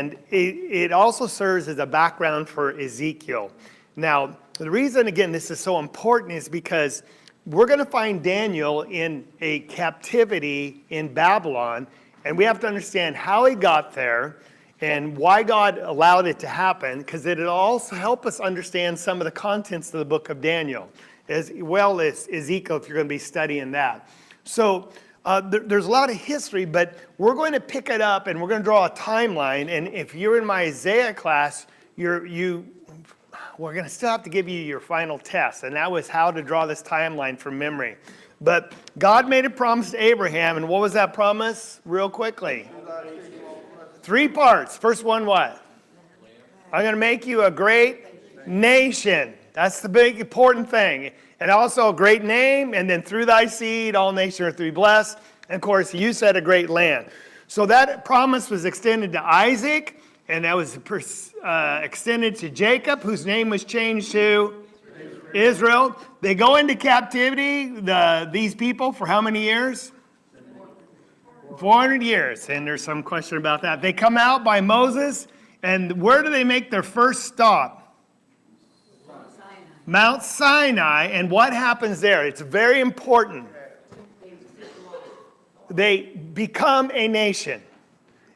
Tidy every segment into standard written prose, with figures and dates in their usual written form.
And it also serves as a background for Ezekiel. Now, the reason, again, this is so important is because we're going to find Daniel in a captivity in Babylon, and we have to understand how he got there and why God allowed it to happen, because it'll also help us understand some of the contents of the book of Daniel, as well as Ezekiel, if you're going to be studying that. So there's a lot of history, but we're going to pick it up and we're going to draw a timeline. And if you're in my Isaiah class, we're going to still have to give you your final test, and that was how to draw this timeline from memory. But God made a promise to Abraham, and what was that promise? Real quickly. 3 parts. First one, what? I'm going to make you a great nation. That's the big important thing. And also a great name, and then through thy seed, all nations are to be blessed. And of course, you said a great land. So that promise was extended to Isaac, and that was extended to Jacob, whose name was changed to Israel. They go into captivity, these people, for how many years? 400 years, and there's some question about that. They come out by Moses, and where do they make their first stop? Mount Sinai, and what happens there? It's very important. They become a nation,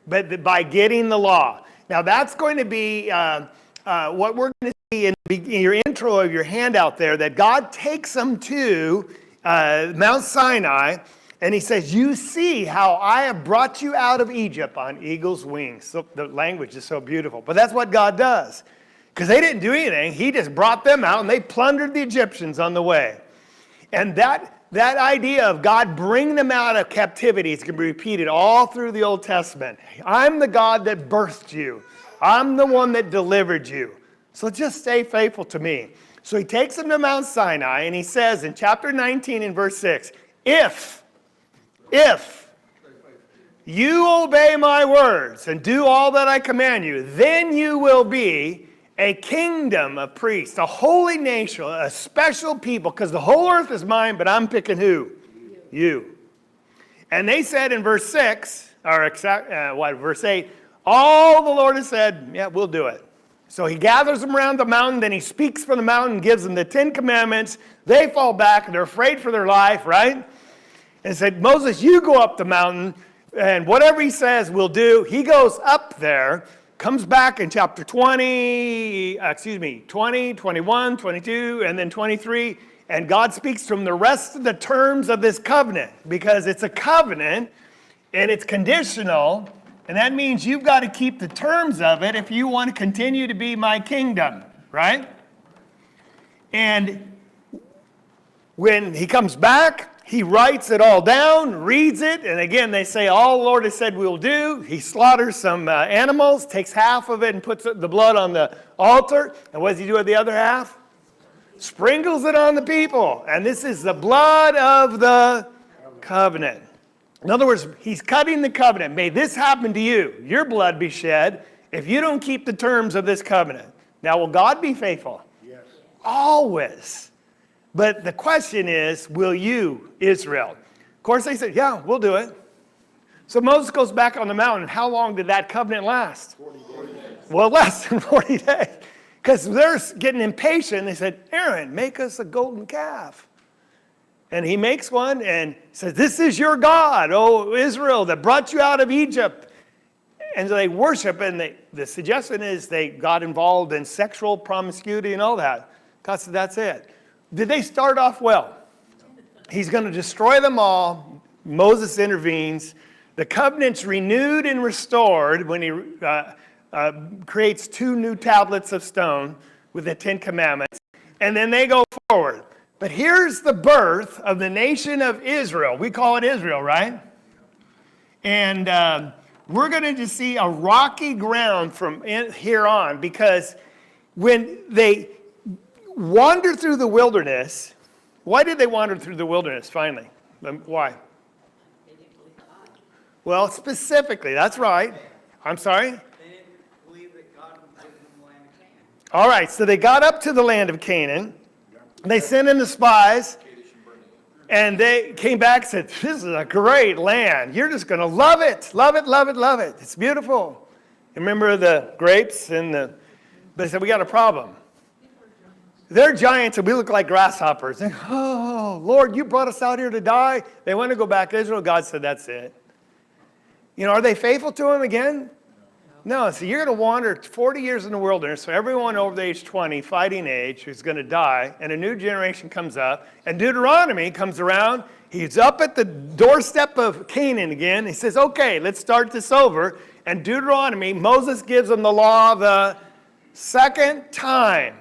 but by getting the law. Now that's going to be what we're going to see in your intro of your handout there, that God takes them to Mount Sinai, and he says, you see how I have brought you out of Egypt on eagle's wings. So the language is so beautiful. But that's what God does. Because they didn't do anything. He just brought them out, and they plundered the Egyptians on the way. And that idea of God bringing them out of captivity is going to be repeated all through the Old Testament. I'm the God that birthed you. I'm the one that delivered you. So just stay faithful to me. So he takes them to Mount Sinai, and he says in chapter 19 and verse 6, if you obey my words and do all that I command you, then you will be a kingdom of priests, a holy nation, a special people, because the whole earth is mine, but I'm picking who? You. And they said in verse 6, or verse 8, all the Lord has said, yeah, we'll do it. So he gathers them around the mountain, then he speaks from the mountain, gives them the 10 commandments. They fall back, and they're afraid for their life, right? And said, Moses, you go up the mountain, and whatever he says, we'll do. He goes up there, comes back in chapter 20, 21, 22, and then 23, and God speaks from the rest of the terms of this covenant, because it's a covenant, and it's conditional, and that means you've got to keep the terms of it if you want to continue to be my kingdom, right? And when he comes back, he writes it all down, reads it, and again, they say, all the Lord has said we'll do. He slaughters some animals, takes half of it and puts the blood on the altar. And what does he do with the other half? Sprinkles it on the people. And this is the blood of the covenant. In other words, he's cutting the covenant. May this happen to you. Your blood be shed if you don't keep the terms of this covenant. Now, will God be faithful? Yes. Always. But the question is, will you, Israel? Of course, they said, yeah, we'll do it. So Moses goes back on the mountain. How long did that covenant last? 40 days. Well, less than 40 days. Because they're getting impatient. They said, Aaron, make us a golden calf. And he makes one and says, this is your God, O Israel, that brought you out of Egypt. And so they worship, and the suggestion is they got involved in sexual promiscuity and all that. God said, that's it. Did they start off well? He's going to destroy them all. Moses intervenes. The covenant's renewed and restored when he creates 2 new tablets of stone with the 10 commandments. And then they go forward. But here's the birth of the nation of Israel. We call it Israel, right? And we're going to just see a rocky ground from here on, because when they wander through the wilderness. Why did they wander through the wilderness finally? Why? They didn't believe God. Well, specifically, that's right. I'm sorry? They didn't believe that God would give them the land of Canaan. All right, so they got up to the land of Canaan. They sent in the spies, and they came back and said, this is a great land. You're just going to love it, love it, love it, love it. It's beautiful. Remember the grapes but they said, we got a problem. They're giants and we look like grasshoppers. And, oh, Lord, you brought us out here to die. They want to go back to Israel. God said, that's it. Are they faithful to him again? No. So you're going to wander 40 years in the wilderness. So everyone over the age 20, fighting age, is going to die. And a new generation comes up. And Deuteronomy comes around. He's up at the doorstep of Canaan again. He says, okay, let's start this over. And Deuteronomy, Moses gives them the law the second time.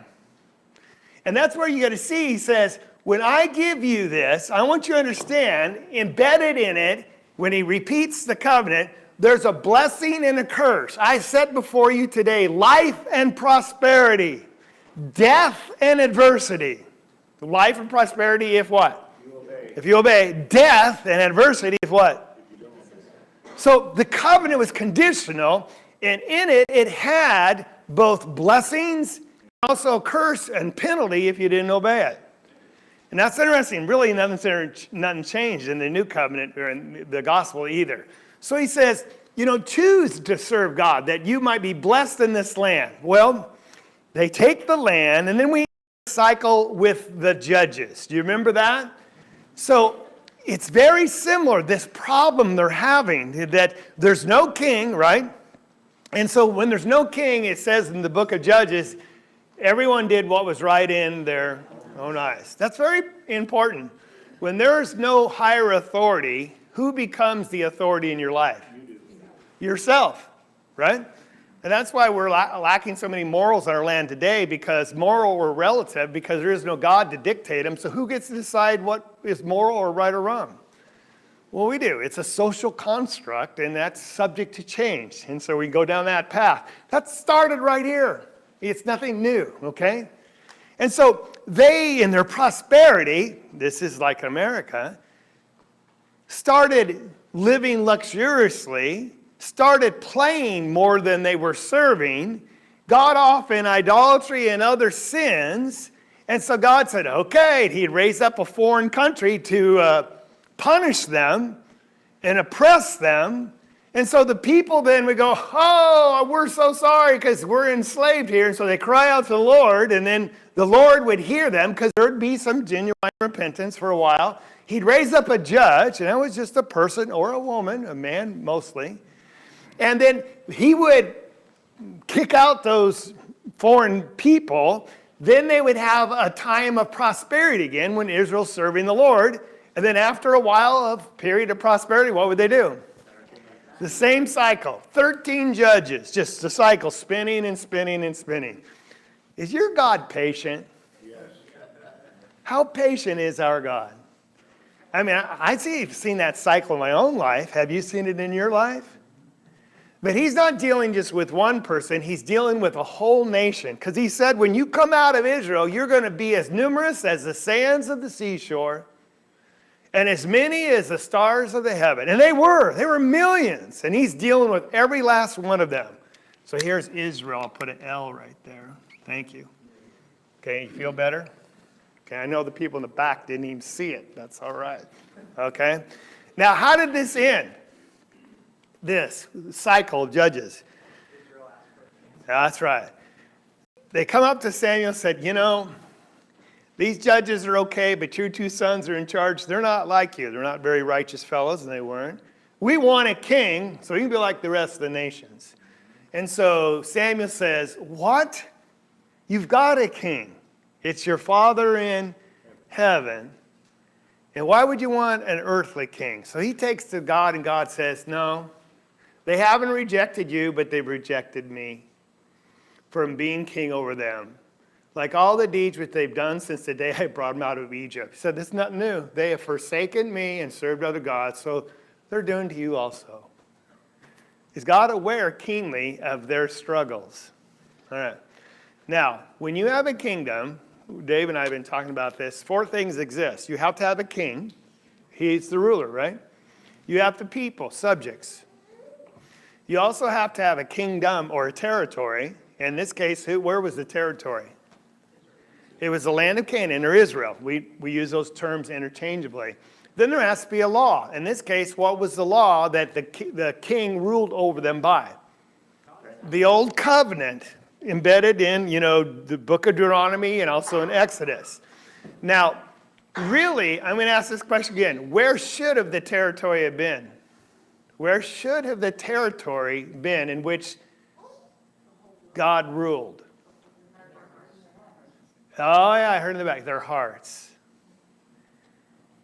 And that's where you got to see, he says, when I give you this, I want you to understand, embedded in it, when he repeats the covenant, there's a blessing and a curse. I set before you today life and prosperity, death and adversity. Life and prosperity if what? If you obey. Death and adversity if what? So the covenant was conditional, and in it, it had both blessings, also curse and penalty if you didn't obey it. And that's interesting. Really, nothing changed in the new covenant or in the gospel either. So he says, choose to serve God that you might be blessed in this land. Well, they take the land, and then we cycle with the judges. Do you remember that? So it's very similar, this problem they're having, that there's no king, right? And so when there's no king, it says in the book of Judges, everyone did what was right in their own eyes. That's very important. When there's no higher authority, who becomes the authority in your life? Yourself, right? And that's why we're lacking so many morals in our land today, because moral are relative, because there is no God to dictate them. So who gets to decide what is moral or right or wrong? Well, we do. It's a social construct, and that's subject to change. And so we go down that path. That started right here. It's nothing new, okay? And so they, in their prosperity, this is like America, started living luxuriously, started playing more than they were serving, got off in idolatry and other sins, and so God said, okay, he'd raise up a foreign country to punish them and oppress them. And so the people then would go, oh, we're so sorry because we're enslaved here. And so they cry out to the Lord, and then the Lord would hear them because there would be some genuine repentance for a while. He'd raise up a judge, and that was just a person or a woman, a man mostly. And then he would kick out those foreign people. Then they would have a time of prosperity again when Israel's serving the Lord. And then after a while of period of prosperity, what would they do? The same cycle. 13 judges, just the cycle, spinning and spinning and spinning. Is your God patient? Yes. How patient is our God? I mean, I've seen that cycle in my own life. Have you seen it in your life? But he's not dealing just with one person. He's dealing with a whole nation. Because he said, when you come out of Israel, you're going to be as numerous as the sands of the seashore and as many as the stars of the heaven. And they were millions. And he's dealing with every last one of them. So here's Israel. I'll put an L right there. Thank you. Okay, you feel better? Okay, I know the people in the back didn't even see it. That's all right. Okay? Now, how did this end? This cycle of judges. That's right. They come up to Samuel and said, these judges are okay, but your two sons are in charge. They're not like you. They're not very righteous fellows, and they weren't. We want a king, so you can be like the rest of the nations. And so Samuel says, what? You've got a king. It's your Father in heaven. And why would you want an earthly king? So he takes to God, and God says, no, they haven't rejected you, but they've rejected me from being king over them. Like all the deeds which they've done since the day I brought them out of Egypt. He said, this is nothing new. They have forsaken me and served other gods, so they're doing to you also. Is God aware keenly of their struggles? All right. Now, when you have a kingdom, Dave and I have been talking about this, 4 things exist. You have to have a king. He's the ruler, right? You have the people, subjects. You also have to have a kingdom or a territory. In this case, where was the territory? It was the land of Canaan or Israel. We use those terms interchangeably. Then there has to be a law. In this case, what was the law that the king ruled over them by? the old covenant embedded in, the book of Deuteronomy and also in Exodus. Now, really, I'm going to ask this question again. Where should have the territory have been? Where should have the territory been in which God ruled? Oh, yeah, I heard in the back. Their hearts.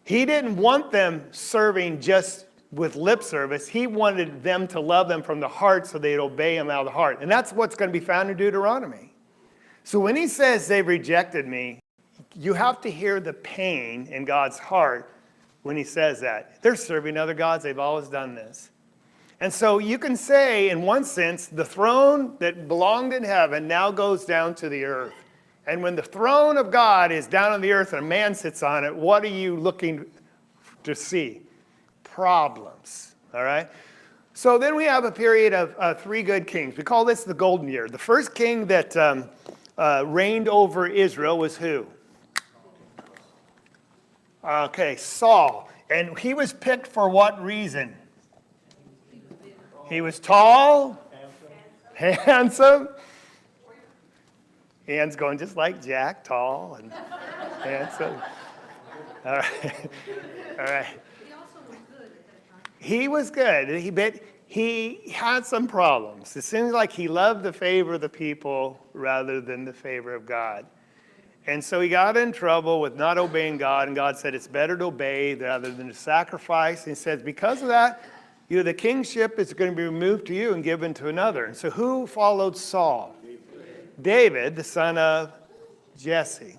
He didn't want them serving just with lip service. He wanted them to love them from the heart so they'd obey him out of the heart. And that's what's going to be found in Deuteronomy. So when he says they've rejected me, you have to hear the pain in God's heart when he says that. They're serving other gods. They've always done this. And so you can say, in one sense, the throne that belonged in heaven now goes down to the earth. And when the throne of God is down on the earth and a man sits on it, what are you looking to see? Problems, all right? So then we have a period of 3 good kings. We call this the golden year. The first king that reigned over Israel was who? Okay, Saul. And he was picked for what reason? He was tall, handsome. Hands going just like Jack, tall and handsome. All right. All right. He also was good at that time. He was good. But he had some problems. It seems like he loved the favor of the people rather than the favor of God. And so he got in trouble with not obeying God, and God said it's better to obey rather than to sacrifice. And he says, because of that, the kingship is going to be removed to you and given to another. And so who followed Saul? David, the son of Jesse.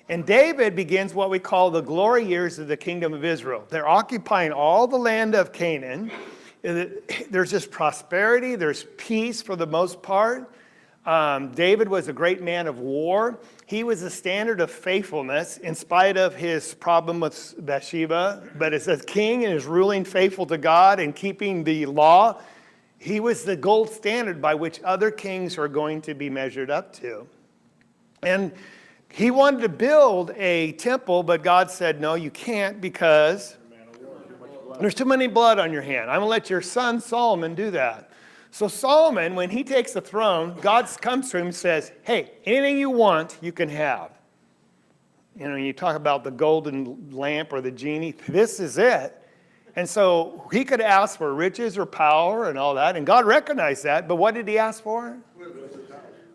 And David begins what we call the glory years of the kingdom of Israel. They're occupying all the land of Canaan. There's just prosperity. There's peace for the most part. David was a great man of war. He was a standard of faithfulness in spite of his problem with Bathsheba. But as a king and is ruling faithful to God and keeping the law, he was the gold standard by which other kings are going to be measured up to. And he wanted to build a temple, but God said, no, you can't because there's too many blood on your hand. I'm going to let your son Solomon do that. So Solomon, when he takes the throne, God comes to him and says, hey, anything you want, you can have. You talk about the golden lamp or the genie. This is it. And so he could ask for riches or power and all that. And God recognized that. But what did he ask for?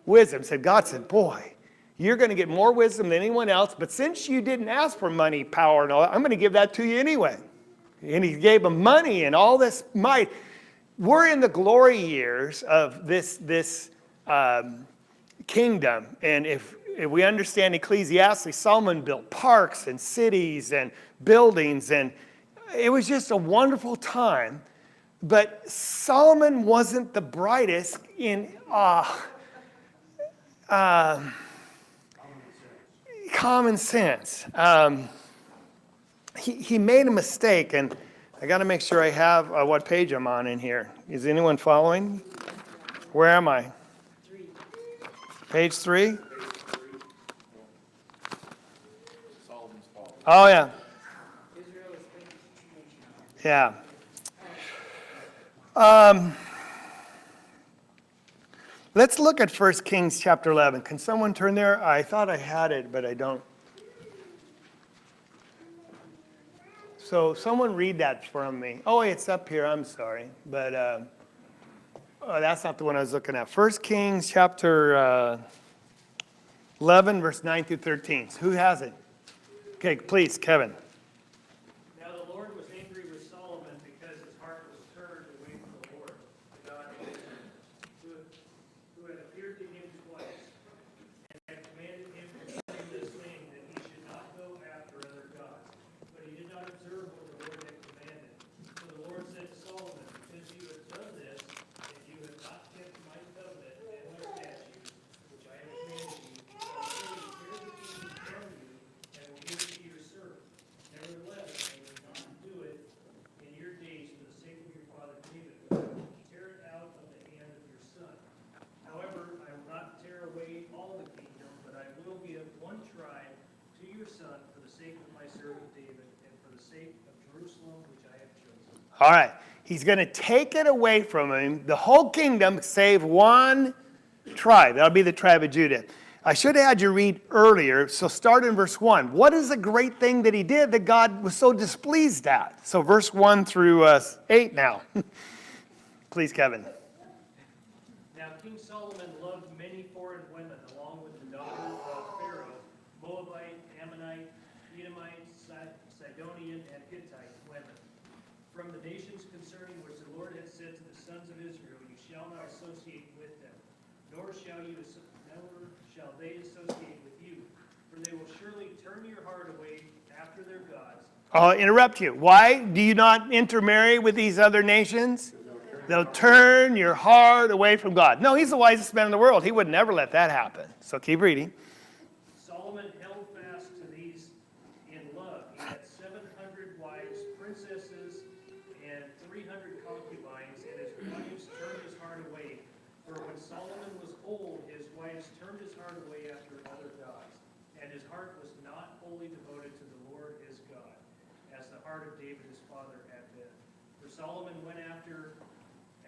Wisdom. God said, boy, you're going to get more wisdom than anyone else. But since you didn't ask for money, power, and all that, I'm going to give that to you anyway. And he gave him money and all this might. We're in the glory years of this kingdom. And if we understand Ecclesiastes, Solomon built parks and cities and buildings, and it was just a wonderful time. But Solomon wasn't the brightest in common sense. He made a mistake, and I got to make sure I have what page I'm on in here. Is anyone following? Where am I? 3. Page 3? Oh, yeah. Israel is great nation. Yeah. Let's look at 1 Kings chapter 11. Can someone turn there? I thought I had it, but I don't. So someone read that from me. Oh, it's up here. I'm sorry. But that's not the one I was looking at. 1 Kings chapter 11, verse 9 through 13. Who has it? Okay, please, Kevin. Now the Lord was angry with Solomon because his heart was turned away from the Lord, the God of Israel, who had appeared to him twice, and had commanded him concerning this thing that he should not go after other gods. But he did not observe what the Lord had commanded. So the Lord said to Solomon, because you have done this, and you have not kept my covenant and my statutes, which I have commanded you, I will surely tear the kingdom from you, and will give it to your servant. Nevertheless, I will not do it in your days for the sake of your father David, but I will tear it out of the hand of your son. However, I will not tear away all the kingdom, but I will give one tribe to your son for the sake of my servant David, and for the sake of Jerusalem, which I have chosen. All right. He's going to take it away from him, the whole kingdom, save one tribe. That'll be the tribe of Judah. I should have had you read earlier, so start in verse 1. What is the great thing that he did that God was so displeased at? So verse 1 through 8 now. Please, Kevin. Now King Solomon loved many foreign women, along with the daughter of Pharaoh, Moabite, Ammonite, Edomite, Sidonian, and Hittite women. From the nations concerning which the Lord had said to the sons of Israel, you shall not associate with them, nor shall they associate with you, for they will surely turn your heart away after their gods. I'll interrupt you. Why do you not intermarry with these other nations? They'll turn your heart away from God. No, he's the wisest man in the world. He would never let that happen. So keep reading. Solomon held fast to these in love. He had 700 wives, princesses, and 300 concubines, and his wives turned his heart away. For when Solomon was old, his wives turned his heart away after other gods, and his heart was not wholly devoted to the Lord his God, as the heart of David his father had been. For Solomon went after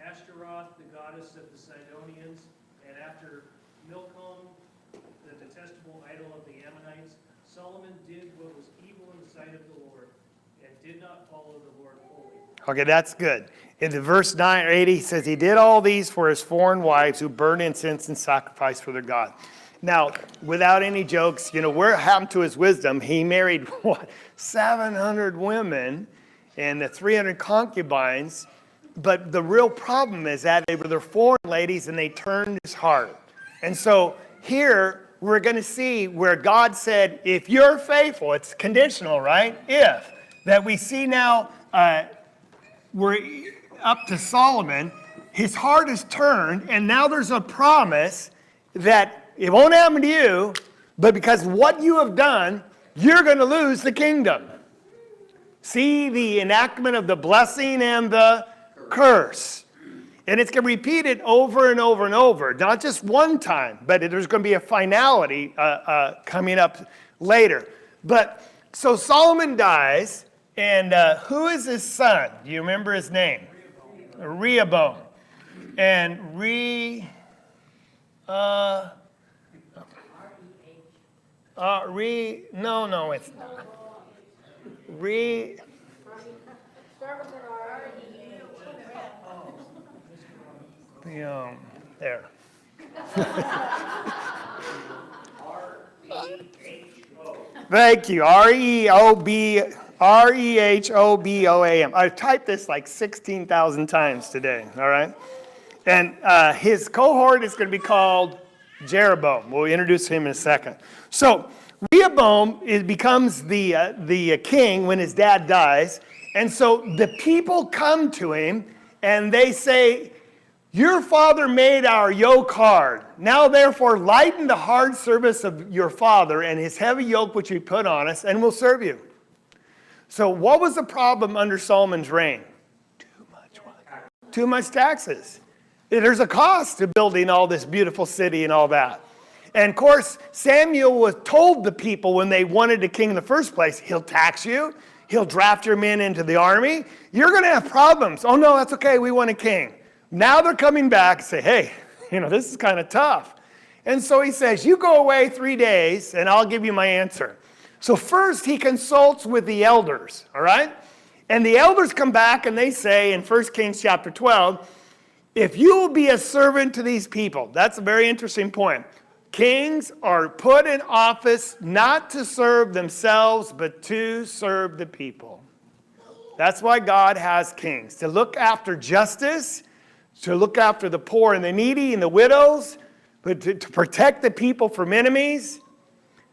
Ashtaroth, the goddess of the Sidonians, and after Milcom, the detestable idol of the Ammonites. Solomon did what was evil in the sight of the Lord, and did not follow the Lord wholly. Okay, that's good. In the verse 9 or 8, he says he did all these for his foreign wives who burned incense and sacrificed for their God. Now, without any jokes, what happened to his wisdom? He married, 700 women and the 300 concubines. But the real problem is that they were their foreign ladies and they turned his heart. And so here we're going to see where God said, if you're faithful, it's conditional, right? If. That we see now, we're up to Solomon. His heart is turned, and now there's a promise that it won't happen to you, but because what you have done, you're going to lose the kingdom. See the enactment of the blessing and the curse. And it's going to repeat it over and over and over, not just one time, but there's going to be a finality coming up later. But so Solomon dies, and who is his son? Do you remember his name? Rehoboam. And no, it's not. There. Thank you. Rehoboam. I've typed this like 16,000 times today, all right? And his cohort is going to be called Jeroboam. We'll introduce him in a second. So Rehoboam becomes the king when his dad dies. And so the people come to him and they say, your father made our yoke hard. Now therefore lighten the hard service of your father and his heavy yoke which he put on us, and we'll serve you. So what was the problem under Solomon's reign? Too much taxes. There's a cost to building all this beautiful city and all that. And of course, Samuel was told the people when they wanted a king in the first place, he'll tax you, he'll draft your men into the army, you're going to have problems. Oh no, that's okay, we want a king. Now they're coming back and say, hey, this is kind of tough. And so he says, you go away 3 days and I'll give you my answer. So first he consults with the elders, all right? And the elders come back and they say in 1 Kings chapter 12, if you will be a servant to these people, that's a very interesting point. Kings are put in office not to serve themselves, but to serve the people. That's why God has kings, to look after justice, to look after the poor and the needy and the widows, but to protect the people from enemies.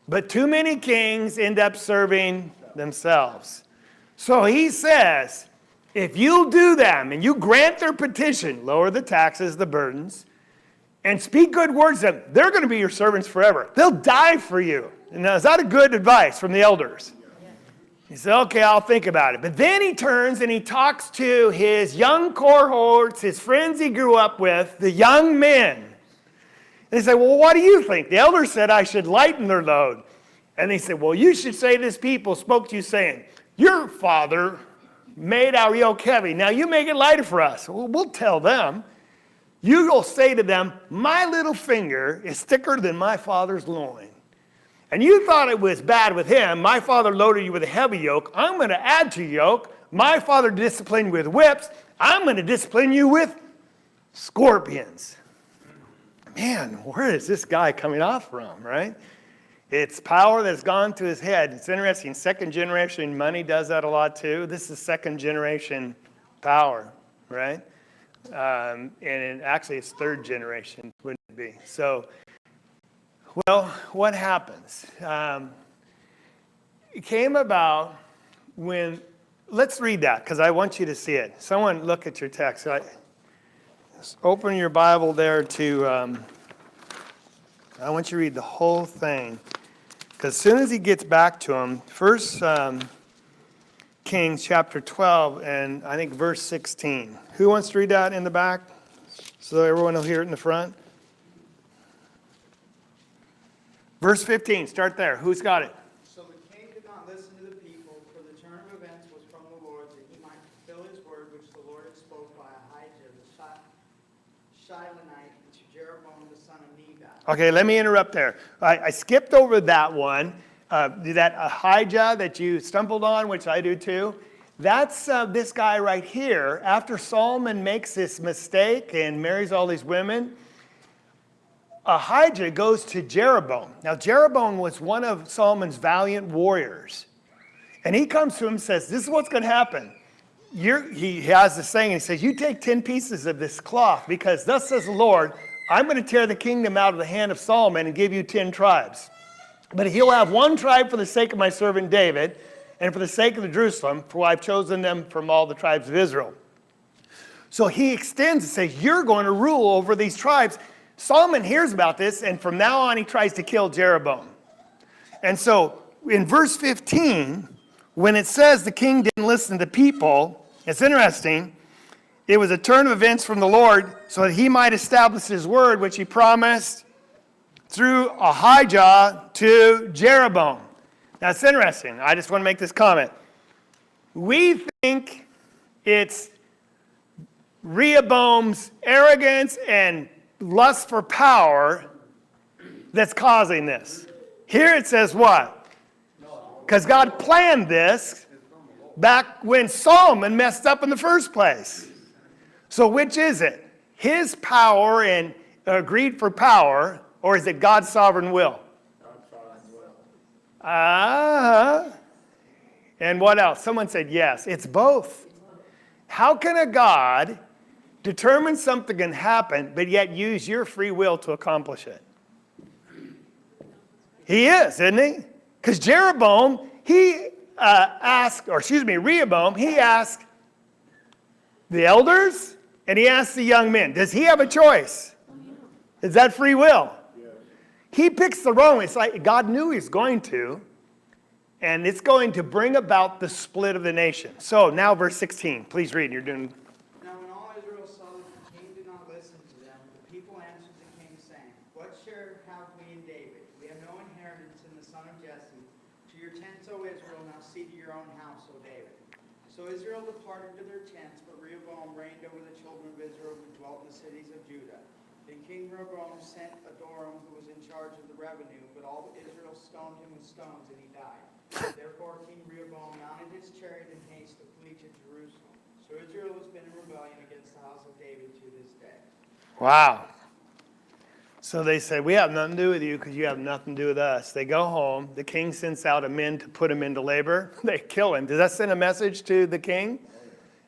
But too many kings end up serving themselves. So he says, if you'll do them and you grant their petition, lower the taxes, the burdens, and speak good words to them, they're going to be your servants forever. They'll die for you. Now, is that a good advice from the elders? He said, okay, I'll think about it. But then he turns and he talks to his young cohorts, his friends he grew up with, the young men. And they say, well, what do you think? The elders said I should lighten their load. And they said, well, you should say this people spoke to you saying, your father made our yoke heavy. Now you make it lighter for us. Well, we'll tell them. You will say to them, my little finger is thicker than my father's loin. And you thought it was bad with him. My father loaded you with a heavy yoke. I'm going to add to your yoke. My father disciplined you with whips. I'm going to discipline you with scorpions. Man, where is this guy coming off from, right? It's power that's gone to his head. It's interesting. Second generation money does that a lot too. This is second generation power, right? Actually it's third generation, wouldn't it be? So, well, what happens? It came about when, let's read that because I want you to see it. Someone look at your text. Open your Bible there to, I want you to read the whole thing. Because as soon as he gets back to him, First Kings chapter 12 and I think verse 16. Who wants to read that in the back so everyone will hear it in the front? Verse 15, start there. Who's got it? So the king did not listen to the people, for the turn of events was from the Lord, that he might fulfill his word which the Lord had spoke by Ahijah the Shilonite to Jeroboam the son of Nebat. Okay, let me interrupt there. I skipped over that one. That Ahijah that you stumbled on, which I do too. That's this guy right here. After Solomon makes this mistake and marries all these women, Ahijah goes to Jeroboam. Now, Jeroboam was one of Solomon's valiant warriors. And he comes to him and says, this is what's going to happen. He has this saying, and he says, you take 10 pieces of this cloth, because thus says the Lord, I'm going to tear the kingdom out of the hand of Solomon and give you 10 tribes. But he'll have one tribe for the sake of my servant David, and for the sake of the Jerusalem, for I've chosen them from all the tribes of Israel. So he extends and says, you're going to rule over these tribes. Solomon hears about this, and from now on he tries to kill Jeroboam. And so in verse 15, when it says the king didn't listen to people, it's interesting. It was a turn of events from the Lord so that he might establish his word, which he promised through Ahijah to Jeroboam. Now, it's interesting. I just want to make this comment. We think it's Rehoboam's arrogance and lust for power that's causing this. Here it says what? Because God planned this back when Solomon messed up in the first place. So which is it? His power and greed for power, or is it God's sovereign will? God's sovereign will. And what else? Someone said yes. It's both. How can a God determine something can happen, but yet use your free will to accomplish it? He is, isn't he? Because Rehoboam, he asked the elders, and he asked the young men, does he have a choice? Is that free will? Yes. He picks the wrong. It's like God knew he was going to, and it's going to bring about the split of the nation. So now verse 16, please read. You're doing. Now when all Israel saw that the king did not listen to them, the people answered the king, saying, what share have we in David? We have no inheritance in the son of Jesse. To your tents, O Israel, now see to your own house, O David. So Israel departed to their tents, but Rehoboam reigned over the children of Israel who dwelt in the cities of Judah. Then King Rehoboam sent Adoram, who was in charge of the revenue, but all Israel stoned him with stones, and he died. Therefore King Rehoboam mounted his chariot in haste to flee to Jerusalem. So Israel has been in rebellion against the house of David to this day. Wow. So they say, we have nothing to do with you because you have nothing to do with us. They go home. The king sends out a men to put him into labor. They kill him. Does that send a message to the king?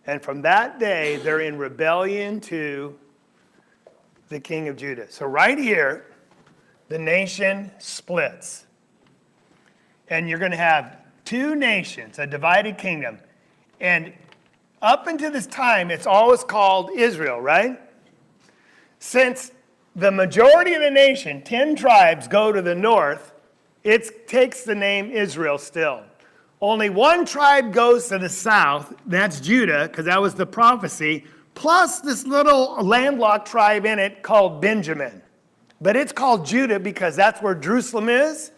And from that day, they're in rebellion to the king of Judah. So right here, the nation splits. And you're going to have two nations, a divided kingdom. And up until this time, it's always called Israel, right? Since the majority of the nation, 10 tribes, go to the north, it takes the name Israel still. Only one tribe goes to the south, that's Judah, because that was the prophecy, plus this little landlocked tribe in it called Benjamin. But it's called Judah because that's where Jerusalem is.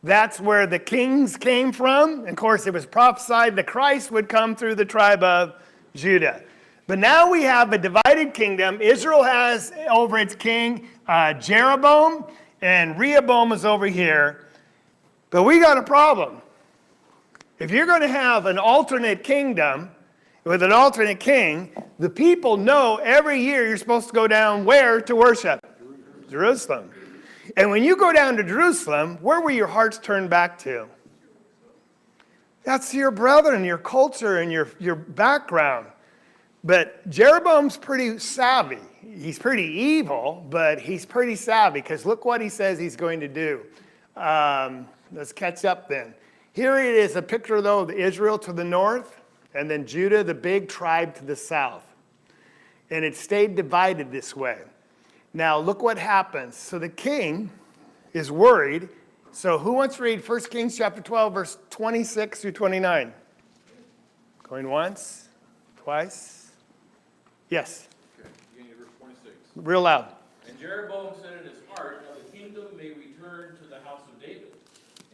That's where the kings came from. And of course, it was prophesied that Christ would come through the tribe of Judah. But now we have a divided kingdom. Israel has over its king Jeroboam, and Rehoboam is over here. But we got a problem. If you're going to have an alternate kingdom with an alternate king, the people know every year you're supposed to go down where to worship? Jerusalem. And when you go down to Jerusalem, where will your hearts turn back to? That's your brethren, your culture, and your background. But Jeroboam's pretty savvy. He's pretty evil, but he's pretty savvy, because look what he says he's going to do. Let's catch up then. Here it is, a picture, though, of Israel to the north, and then Judah, the big tribe, to the south. And it stayed divided this way. Now, look what happens. So the king is worried. So who wants to read 1 Kings chapter 12, verse 26 through 29? Going once? Twice? Yes. Okay, beginning of verse 26. Real loud. And Jeroboam said in his heart, now the kingdom may return to the house of David.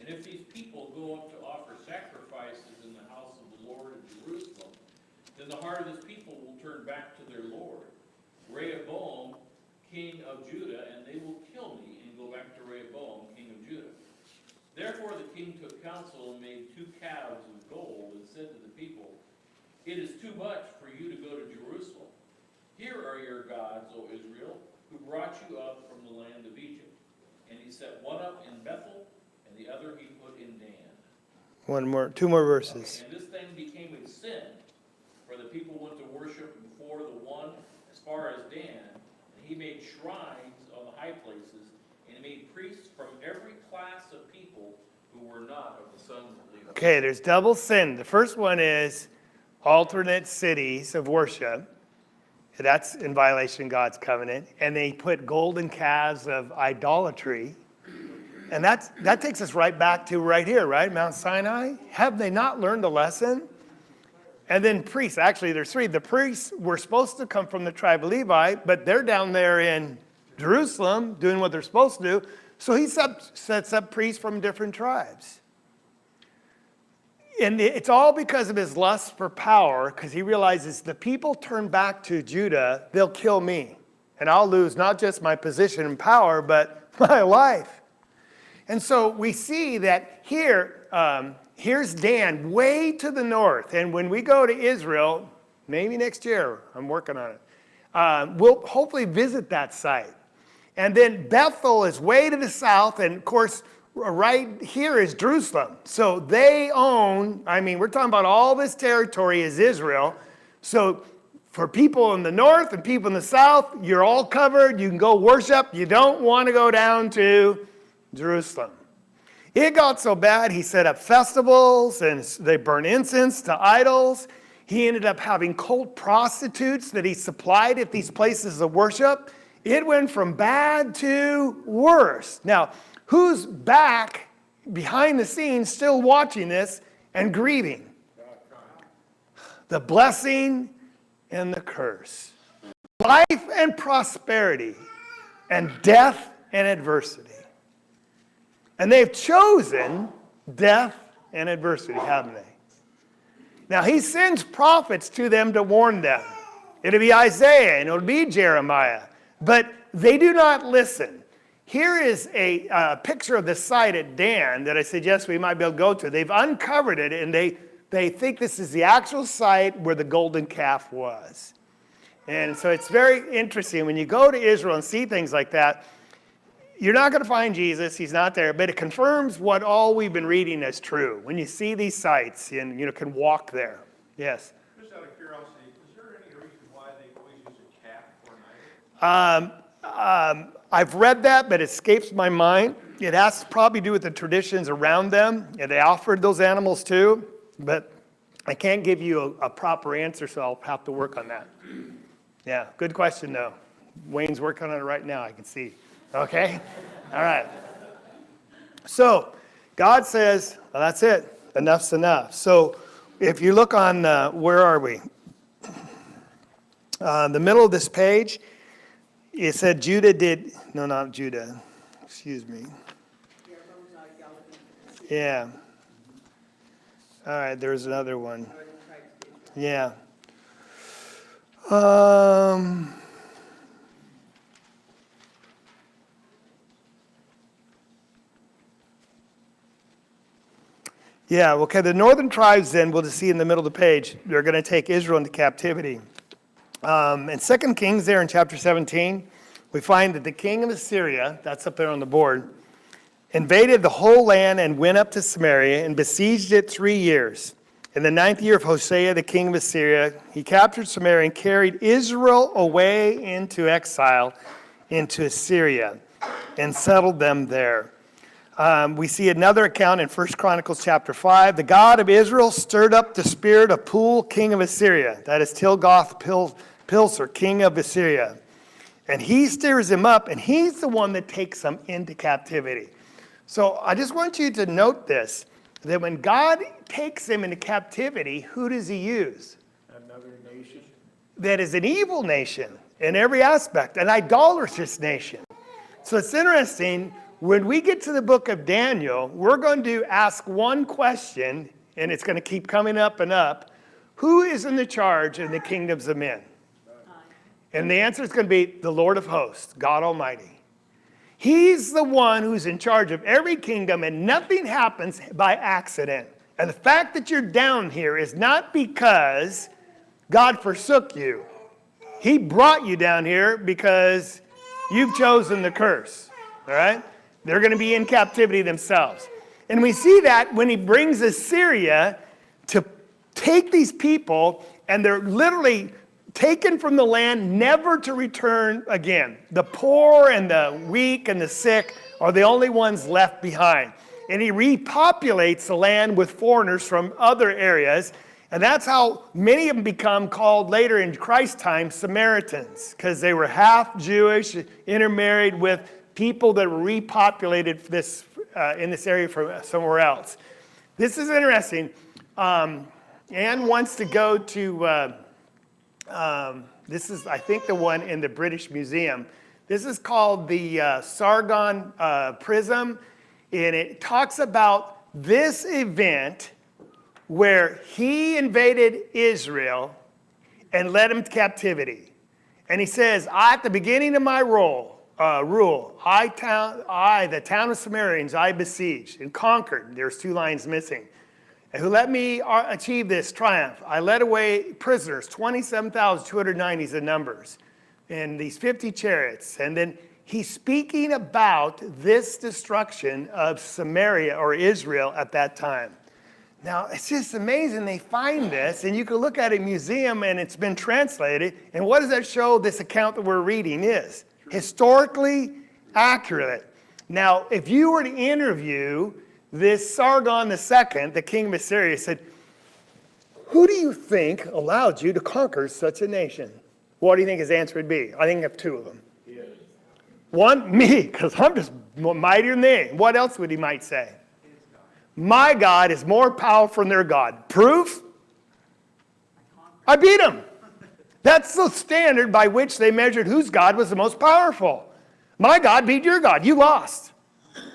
And if these people go up to offer sacrifices in the house of the Lord in Jerusalem, then the heart of this people will turn back to their Lord. Rehoboam, king of Judah, and they will kill me and go back to Rehoboam, king of Judah. Therefore the king took counsel and made 2 calves of gold and said to the people, it is too much for you to go to Jerusalem. Here are your gods, O Israel, who brought you up from the land of Egypt. And he set one up in Bethel, and the other he put in Dan. 2 more verses. And this thing became a sin, for the people went to worship before the one as far as Dan. And he made shrines on the high places, and he made priests from every class of people who were not of the sons of Levi. Okay, there's double sin. The first one is alternate cities of worship. That's in violation of God's covenant. And they put golden calves of idolatry. And that takes us right back to right here, right? Mount Sinai. Have they not learned a lesson? And then priests. Actually, there's 3. The priests were supposed to come from the tribe of Levi, but they're down there in Jerusalem doing what they're supposed to do. So he sets up priests from different tribes. And it's all because of his lust for power, because he realizes the people turn back to Judah, they'll kill me. And I'll lose not just my position and power, but my life. And so we see that here, here's Dan way to the north. And when we go to Israel, maybe next year, I'm working on it, we'll hopefully visit that site. And then Bethel is way to the south, and of course, right here is Jerusalem. So they own, we're talking about all this territory is Israel. So for people in the north and people in the south, you're all covered. You can go worship. You don't want to go down to Jerusalem. It got so bad, he set up festivals and they burn incense to idols. He ended up having cult prostitutes that he supplied at these places of worship. It went from bad to worse. Now, who's back behind the scenes still watching this and grieving? The blessing and the curse. Life and prosperity and death and adversity. And they've chosen death and adversity, haven't they? Now he sends prophets to them to warn them. It'll be Isaiah and it'll be Jeremiah. But they do not listen. Here is a picture of the site at Dan that I suggest we might be able to go to. They've uncovered it, and they think this is the actual site where the golden calf was. And so it's very interesting. When you go to Israel and see things like that, you're not going to find Jesus. He's not there. But it confirms what all we've been reading as true. When you see these sites and can walk there. Yes? Just out of curiosity, is there any reason why they always use a calf for an idol? I've read that, but it escapes my mind. It has to probably do with the traditions around them. And they offered those animals too. But I can't give you a proper answer, so I'll have to work on that. Yeah, good question, though. Wayne's working on it right now, I can see. Okay? All right. So, God says, well, that's it. Enough's enough. So, if you look on, where are we? The middle of this page, it said Judah did, no, not Judah. Excuse me. Yeah. All right, there's another one. Northern tribes of Israel. Yeah. Yeah, okay, the northern tribes then, we'll just see in the middle of the page, they're going to take Israel into captivity. In 2 Kings there in chapter 17, we find that the king of Assyria, that's up there on the board, invaded the whole land and went up to Samaria and besieged it 3 years. In the 9th year of Hosea, the king of Assyria, he captured Samaria and carried Israel away into exile into Assyria and settled them there. We see another account in 1 Chronicles chapter 5. The God of Israel stirred up the spirit of Pul, king of Assyria. That is Tilgath-Pilser, king of Assyria. And he stirs him up, and he's the one that takes them into captivity. So I just want you to note this, that when God takes them into captivity, who does he use? Another nation. That is an evil nation in every aspect, an idolatrous nation. So it's interesting, when we get to the book of Daniel, we're going to ask one question, and it's going to keep coming up and up. Who is in the charge in the kingdoms of men? And the answer is going to be the Lord of hosts, God Almighty. He's the one who's in charge of every kingdom, and nothing happens by accident. And the fact that you're down here is not because God forsook you. He brought you down here because you've chosen the curse. All right? They're going to be in captivity themselves. And we see that when he brings Assyria to take these people, and they're literally taken from the land, never to return again. The poor and the weak and the sick are the only ones left behind. And he repopulates the land with foreigners from other areas. And that's how many of them become called later in Christ's time Samaritans, because they were half Jewish, intermarried with people that repopulated this in this area from somewhere else. This is interesting. Anne wants to go to, this is, I think, the one in the British Museum. This is called the Sargon Prism, and it talks about this event where he invaded Israel and led them to captivity. And he says, at the beginning of my rule, the town of Samaritans, I besieged and conquered. There's 2 lines missing. And who let me achieve this triumph? I led away prisoners, 27,290 is the numbers, and these 50 chariots. And then he's speaking about this destruction of Samaria or Israel at that time. Now, it's just amazing they find this, and you can look at a museum, and it's been translated. And what does that show this account that we're reading is? Historically accurate. Now, if you were to interview this Sargon II, the king of Assyria, said, who do you think allowed you to conquer such a nation? What do you think his answer would be? I think I have 2 of them. Yes. One, me, because I'm just mightier than they. What else would he might say? My God is more powerful than their God. Proof? I beat him. That's the standard by which they measured whose God was the most powerful. My God beat your God. You lost.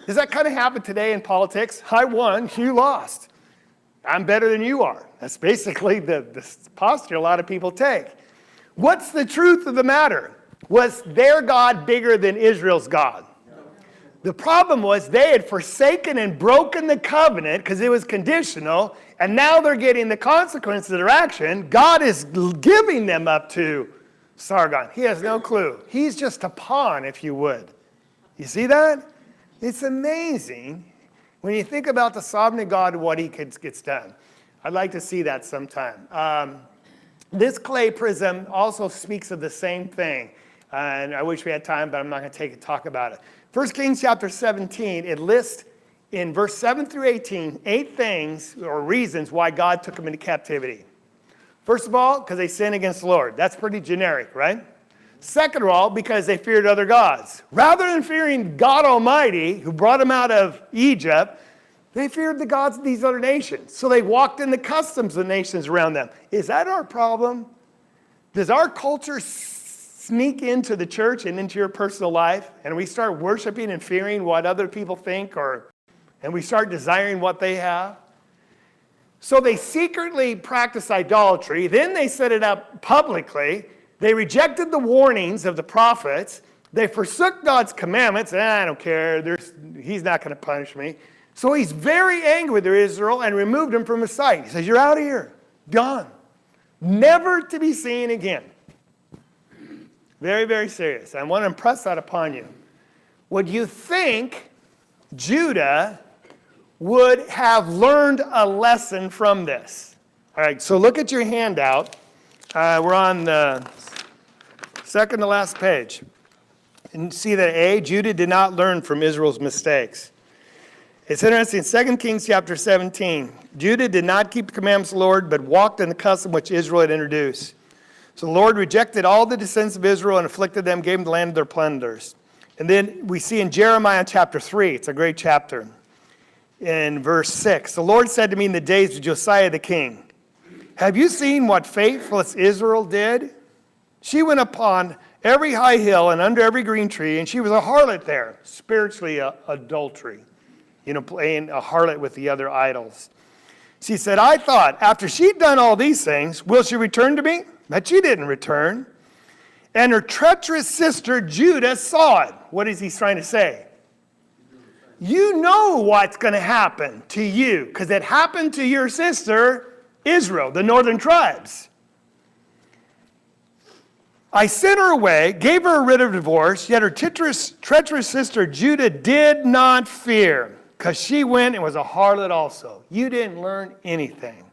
Does that kind of happen today in politics? I won, you lost. I'm better than you are. That's basically the posture a lot of people take. What's the truth of the matter? Was their God bigger than Israel's God? The problem was they had forsaken and broken the covenant because it was conditional, and now they're getting the consequences of their action. God is giving them up to Sargon. He has no clue. He's just a pawn, if you would. You see that? It's amazing when you think about the sovereignty of God and what he gets done. I'd like to see that sometime. This clay prism also speaks of the same thing. And I wish we had time, but I'm not going to talk about it. 1 Kings chapter 17, it lists in verse 7 through 18, 8 things or reasons why God took them into captivity. First of all, because they sinned against the Lord. That's pretty generic, right? Second of all, because they feared other gods. Rather than fearing God Almighty, who brought them out of Egypt, they feared the gods of these other nations. So they walked in the customs of the nations around them. Is that our problem? Does our culture sneak into the church and into your personal life, and we start worshiping and fearing what other people think, and we start desiring what they have. So they secretly practiced idolatry. Then they set it up publicly. They rejected the warnings of the prophets. They forsook God's commandments. I don't care. He's not going to punish me. So he's very angry with Israel and removed them from his sight. He says, you're out of here. Gone. Never to be seen again. Very, very serious. I want to impress that upon you. Would you think Judah would have learned a lesson from this? All right, so look at your handout. We're on the second to last page. And see that A, Judah did not learn from Israel's mistakes. It's interesting, 2 Kings chapter 17. Judah did not keep the commandments of the Lord, but walked in the custom which Israel had introduced. So the Lord rejected all the descendants of Israel and afflicted them, gave them the land of their plunders. And then we see in Jeremiah chapter 3, it's a great chapter, in verse 6, the Lord said to me in the days of Josiah the king, have you seen what faithless Israel did? She went upon every high hill and under every green tree, and she was a harlot there, spiritually adultery, playing a harlot with the other idols. She said, I thought, after she'd done all these things, will she return to me? But she didn't return. And her treacherous sister Judah saw it. What is he trying to say? You know what's going to happen to you, because it happened to your sister Israel, the northern tribes. I sent her away, gave her a writ of divorce, yet her treacherous sister Judah did not fear, because she went and was a harlot also. You didn't learn anything.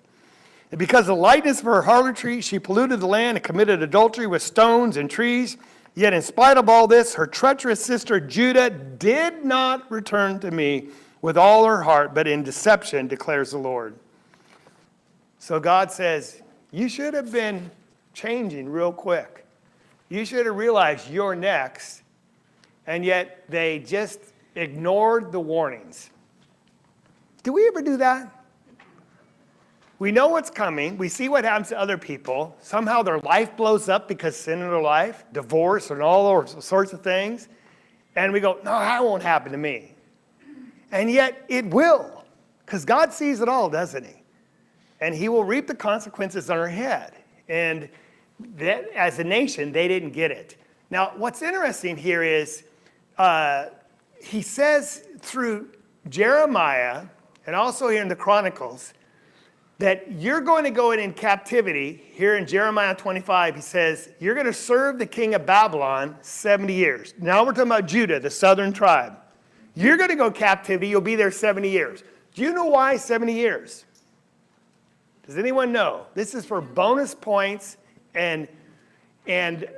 And because of the lightness of her harlotry, she polluted the land and committed adultery with stones and trees. Yet in spite of all this, her treacherous sister Judah did not return to me with all her heart, but in deception, declares the Lord. So God says, you should have been changing real quick. You should have realized you're next, and yet they just ignored the warnings. Do we ever do that? We know what's coming. We see what happens to other people. Somehow their life blows up because sin in their life, divorce, and all those sorts of things. And we go, no, that won't happen to me. And yet it will, because God sees it all, doesn't he? And he will reap the consequences on our head. And that, as a nation, they didn't get it. Now, what's interesting here is he says through Jeremiah, and also here in the Chronicles, that you're going to go in captivity. Here in Jeremiah 25, he says, you're going to serve the king of Babylon 70 years. Now we're talking about Judah, the southern tribe. You're going to go captivity. You'll be there 70 years. Do you know why 70 years? Does anyone know? This is for bonus points, and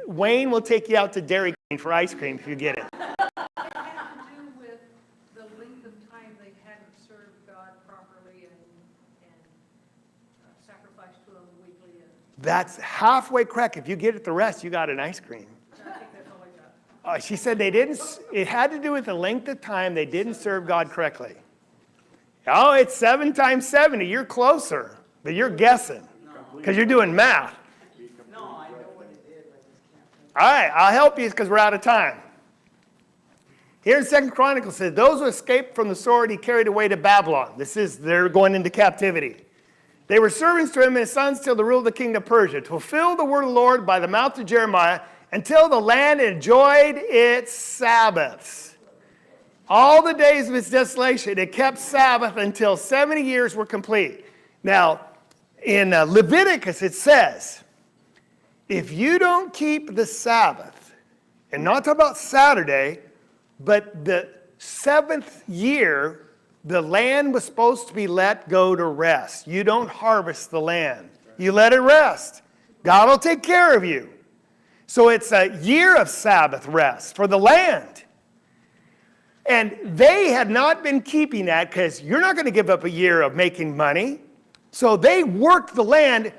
Wayne will take you out to Dairy Queen for ice cream if you get it. It had to do with the length of time they hadn't served God properly and sacrificed to him weekly. That's halfway correct. If you get it the rest, you got an ice cream. I think that's all I got. She said it had to do with the length of time they didn't serve God correctly. Oh, it's 7 times 70. You're closer, but you're guessing because you're doing math. No, I know what it is, I just can't think. All right, I'll help you because we're out of time. Here in 2 Chronicles says, those who escaped from the sword he carried away to Babylon. They're going into captivity. They were servants to him and his sons till the rule of the king of Persia, to fulfill the word of the Lord by the mouth of Jeremiah, until the land enjoyed its Sabbaths. All the days of its desolation, it kept Sabbath until 70 years were complete. Now, in Leviticus it says, if you don't keep the Sabbath, and not talk about Saturday, but the 7th year, the land was supposed to be let go to rest. You don't harvest the land. You let it rest. God will take care of you. So it's a year of Sabbath rest for the land. And they had not been keeping that because you're not going to give up a year of making money. So they worked the land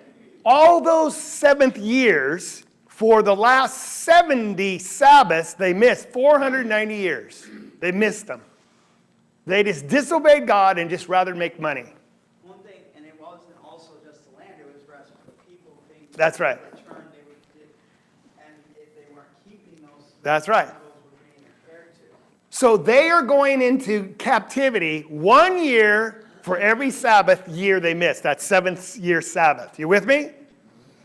all those 7th years. For the last 70 Sabbaths, they missed 490 years. They missed them. They just disobeyed God and just rather make money. One thing, and it wasn't also just the land, it was rest for the people. Things That's right. returned, they would, and if they weren't keeping those. That's right. Those were being compared to. So they are going into captivity 1 year for every Sabbath year they missed. That 7th year Sabbath. You with me?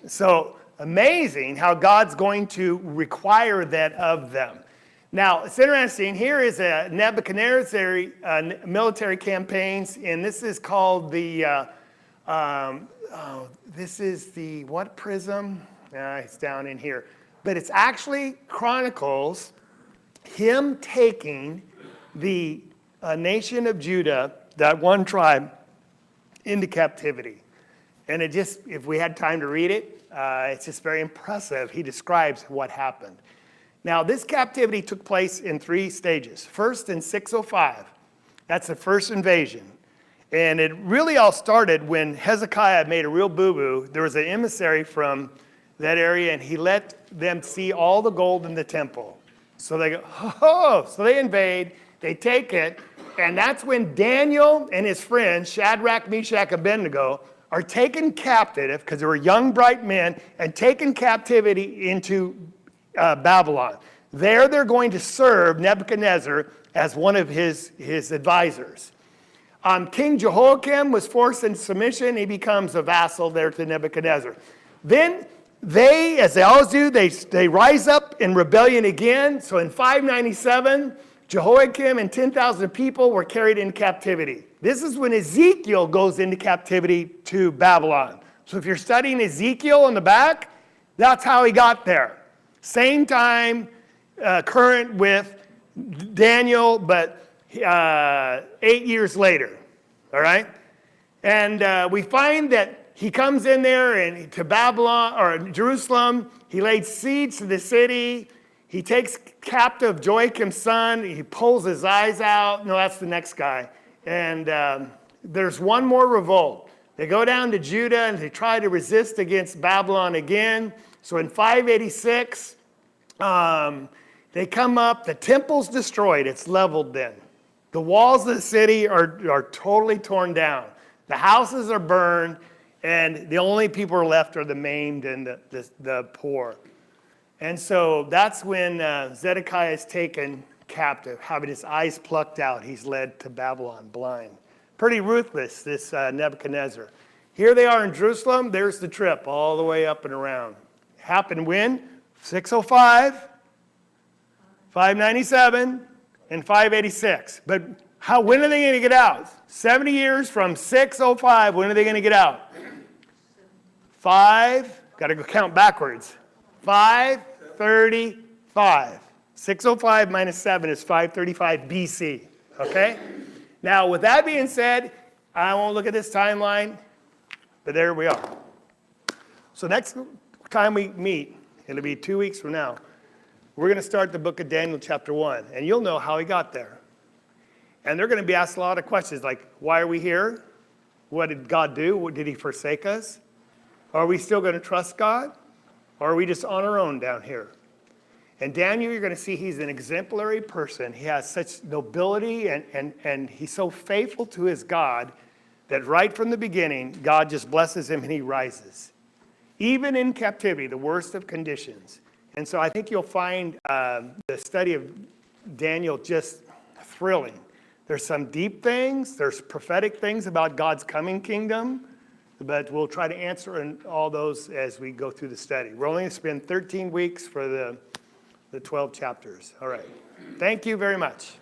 So amazing how God's going to require that of them. Now, it's interesting. Here is a Nebuchadnezzar military campaigns, and this is called the, this is the what prism? It's down in here. But it's actually chronicles him taking the nation of Judah, that one tribe, into captivity. And it just, if we had time to read it, it's just very impressive. He describes what happened. Now, this captivity took place in 3 stages. First, in 605. That's the first invasion. And it really all started when Hezekiah made a real boo-boo. There was an emissary from that area, and he let them see all the gold in the temple. So they go, oh, so they invade, they take it, and that's when Daniel and his friends, Shadrach, Meshach, and Abednego, are taken captive, because they were young, bright men, and taken captivity into Babylon. There they're going to serve Nebuchadnezzar as one of his advisors. King Jehoiakim was forced into submission. He becomes a vassal there to Nebuchadnezzar. Then they, as they always do, they rise up in rebellion again. So in 597, Jehoiakim and 10,000 people were carried into captivity. This is when Ezekiel goes into captivity to Babylon. So if you're studying Ezekiel in the back, that's how he got there. Same time, current with Daniel, but 8 years later, all right? And we find that he comes in there and to Babylon, or Jerusalem. He laid siege to the city. He takes captive Joachim's son. He pulls his eyes out. No, that's the next guy. And there's one more revolt. They go down to Judah and they try to resist against Babylon again. So in 586, they come up. The temple's destroyed. It's leveled then. The walls of the city are totally torn down. The houses are burned, and the only people who are left are the maimed and the poor. And so that's when Zedekiah is taken captive, having his eyes plucked out. He's led to Babylon blind. Pretty ruthless, this Nebuchadnezzar. Here they are in Jerusalem. There's the trip all the way up and around. Happened when? 605, 597, and 586. But when are they going to get out? 70 years from 605, when are they going to get out? 5, got to go count backwards. 535. 605 minus 7 is 535 BC. Okay? Now, with that being said, I won't look at this timeline, but there we are. So next time we meet, it'll be 2 weeks from now, we're going to start the book of Daniel chapter 1, and you'll know how he got there. And they're going to be asked a lot of questions like, why are we here? What did God do? Did he forsake us? Are we still going to trust God? Or are we just on our own down here? And Daniel, you're going to see he's an exemplary person. He has such nobility, and he's so faithful to his God that right from the beginning, God just blesses him and he rises. Even in captivity, the worst of conditions. And so I think you'll find the study of Daniel just thrilling. There's some deep things. There's prophetic things about God's coming kingdom. But we'll try to answer in all those as we go through the study. We're only going to spend 13 weeks for the 12 chapters. All right. Thank you very much.